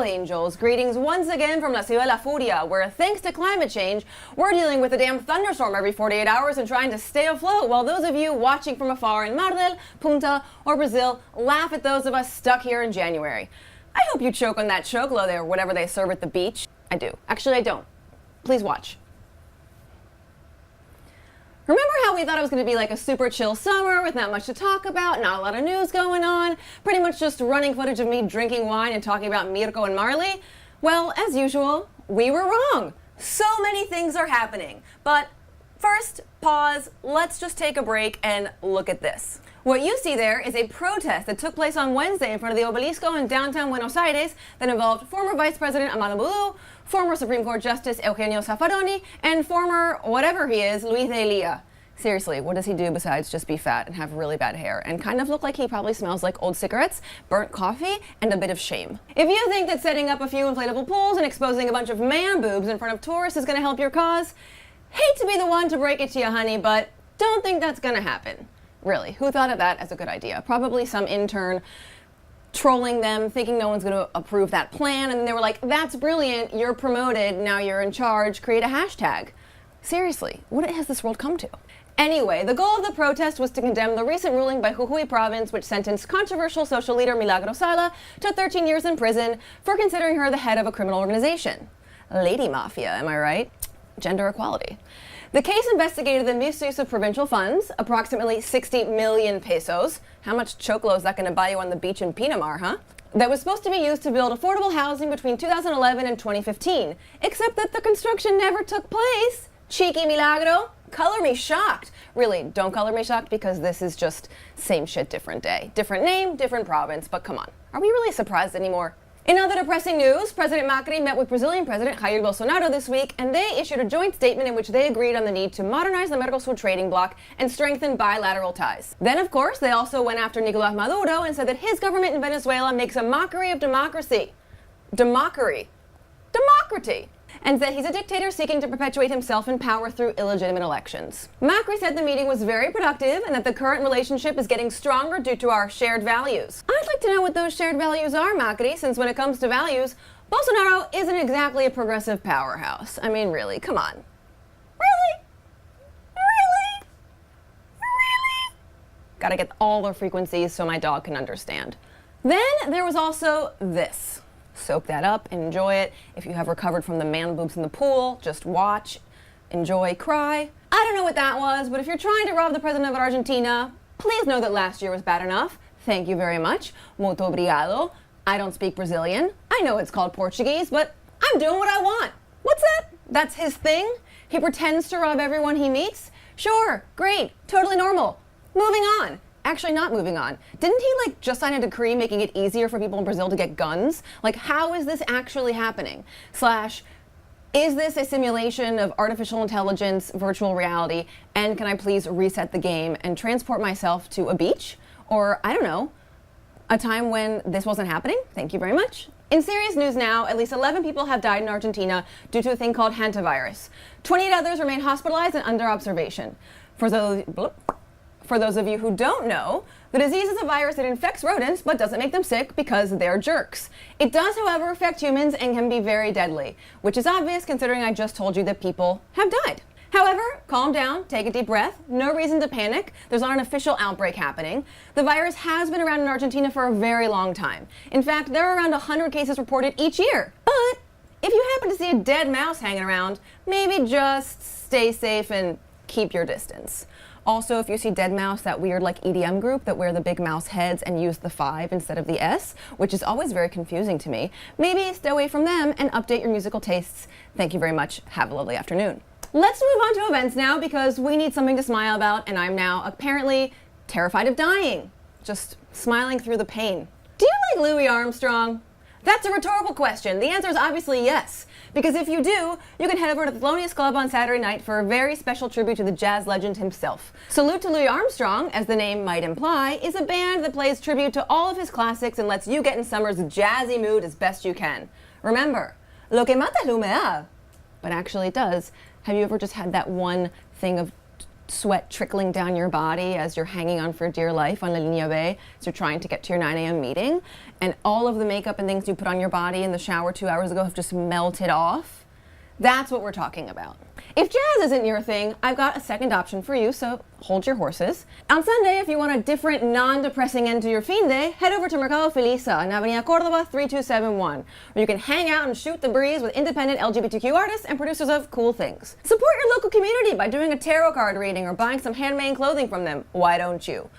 Well, angels, greetings once again from La Ciudad de la Furia, where thanks to climate change, we're dealing with a damn thunderstorm every 48 hours and trying to stay afloat, while those of you watching from afar in Mar del, Punta, or Brazil laugh at those of us stuck here in January. I hope you choke on that choclo there, whatever they serve at the beach. I do. Actually, I don't. Please watch. Remember how we thought it was going to be like a super chill summer with not much to talk about, not a lot of news going on, pretty much just running footage of me drinking wine and talking about Mirko and Marley? Well, as usual, we were wrong. So many things are happening. But first, pause, let's just take a break and look at this. What you see there is a protest that took place on Wednesday in front of the Obelisco in downtown Buenos Aires that involved former Vice President Amado Boudou, former Supreme Court Justice Eugenio Zaffaroni, and former whatever he is, Luis de Elia. Seriously, what does he do besides just be fat and have really bad hair and kind of look like he probably smells like old cigarettes, burnt coffee, and a bit of shame? If you think that setting up a few inflatable pools and exposing a bunch of man boobs in front of tourists is going to help your cause, hate to be the one to break it to you, honey, but don't think that's going to happen. Really, who thought of that as a good idea? Probably some intern trolling them, thinking no one's going to approve that plan, and they were like, that's brilliant, you're promoted, now you're in charge, create a hashtag. Seriously, what has this world come to? Anyway, the goal of the protest was to condemn the recent ruling by Jujuy province, which sentenced controversial social leader Milagro Sala to 13 years in prison for considering her the head of a criminal organization. Lady Mafia, am I right? Gender equality. The case investigated the misuse of provincial funds, approximately 60 million pesos. How much choclo is that going to buy you on the beach in Pinamar, huh? That was supposed to be used to build affordable housing between 2011 and 2015, except that the construction never took place. Cheeky Milagro. Color me shocked. Really, don't color me shocked because this is just same shit, different day. Different name, different province, but come on. Are we really surprised anymore? In other depressing news, President Macri met with Brazilian President Jair Bolsonaro this week, and they issued a joint statement in which they agreed on the need to modernize the Mercosur trading bloc and strengthen bilateral ties. Then, of course, they also went after Nicolás Maduro and said that his government in Venezuela makes a mockery of democracy. Democracy. And that he's a dictator seeking to perpetuate himself in power through illegitimate elections. Macri said the meeting was very productive and that the current relationship is getting stronger due to our shared values. I'd like to know what those shared values are, Macri, since when it comes to values, Bolsonaro isn't exactly a progressive powerhouse. I mean, really, come on. Really? Gotta get all the frequencies so my dog can understand. Then there was also this. Soak that up, enjoy it. If you have recovered from the man boobs in the pool, just watch, enjoy, cry. I don't know what that was, but if you're trying to rob the president of Argentina, please know that last year was bad enough. Thank you very much. Muito obrigado. I don't speak Brazilian. I know it's called Portuguese, but I'm doing what I want. What's that? That's his thing? He pretends to rob everyone he meets? Sure, great, totally normal. Moving on. Actually, not moving on. Didn't he just sign a decree making it easier for people in Brazil to get guns? How is this actually happening? Is this a simulation of artificial intelligence, virtual reality, and can I please reset the game and transport myself to a beach? Or, I don't know, a time when this wasn't happening? Thank you very much. In serious news now, at least 11 people have died in Argentina due to a thing called hantavirus. 28 others remain hospitalized and under observation. For those of you who don't know, the disease is a virus that infects rodents but doesn't make them sick because they're jerks. It does, however, affect humans and can be very deadly, which is obvious considering I just told you that people have died. However, calm down, take a deep breath, no reason to panic, there's not an official outbreak happening. The virus has been around in Argentina for a very long time. In fact, there are around 100 cases reported each year. But if you happen to see a dead mouse hanging around, maybe just stay safe and keep your distance. Also, if you see Dead Mouse, that weird EDM group that wear the big mouse heads and use the 5 instead of the S, which is always very confusing to me, maybe stay away from them and update your musical tastes. Thank you very much. Have a lovely afternoon. Let's move on to events now because we need something to smile about, and I'm now apparently terrified of dying. Just smiling through the pain. Do you like Louis Armstrong? That's a rhetorical question. The answer is obviously yes. Because if you do, you can head over to the Thelonious Club on Saturday night for a very special tribute to the jazz legend himself. Salute to Louis Armstrong, as the name might imply, is a band that plays tribute to all of his classics and lets you get in summer's jazzy mood as best you can. Remember, lo que mata es la humedad. But actually it does. Have you ever just had that one thing of sweat trickling down your body as you're hanging on for dear life on La Linea Bay as you're trying to get to your 9 a.m. meeting, and all of the makeup and things you put on your body in the shower 2 hours ago have just melted off. That's what we're talking about. If jazz isn't your thing, I've got a second option for you, so hold your horses. On Sunday, if you want a different, non-depressing end to your fin day, head over to Mercado Felisa in Avenida Córdoba 3271, where you can hang out and shoot the breeze with independent LGBTQ artists and producers of cool things. Support your local community by doing a tarot card reading or buying some handmade clothing from them. Why don't you?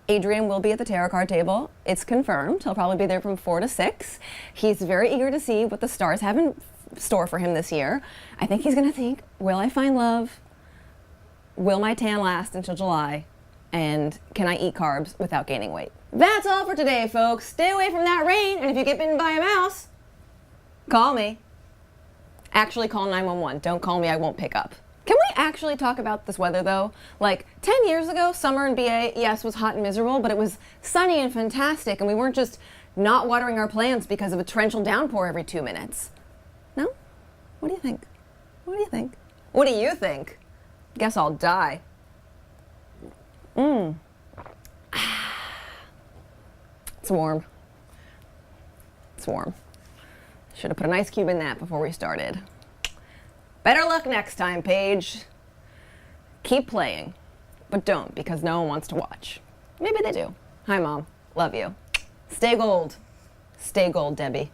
Adrian will be at the tarot card table. It's confirmed. He'll probably be there from 4 to 6. He's very eager to see what the stars have in store for him this year. I think he's going to think, will I find love? Will my tan last until July? And can I eat carbs without gaining weight? That's all for today, folks. Stay away from that rain, and if you get bitten by a mouse, call me. Actually, call 911. Don't call me, I won't pick up. Can we actually talk about this weather, though? Like, 10 years ago, summer in BA, yes, was hot and miserable, but it was sunny and fantastic, and we weren't just not watering our plants because of a torrential downpour every 2 minutes. No? What do you think? What do you think? What do you think? Guess I'll die. It's warm. It's warm. Should have put an ice cube in that before we started. Better luck next time, Paige. Keep playing, but don't, because no one wants to watch. Maybe they do. Hi, Mom. Love you. Stay gold. Stay gold, Debbie.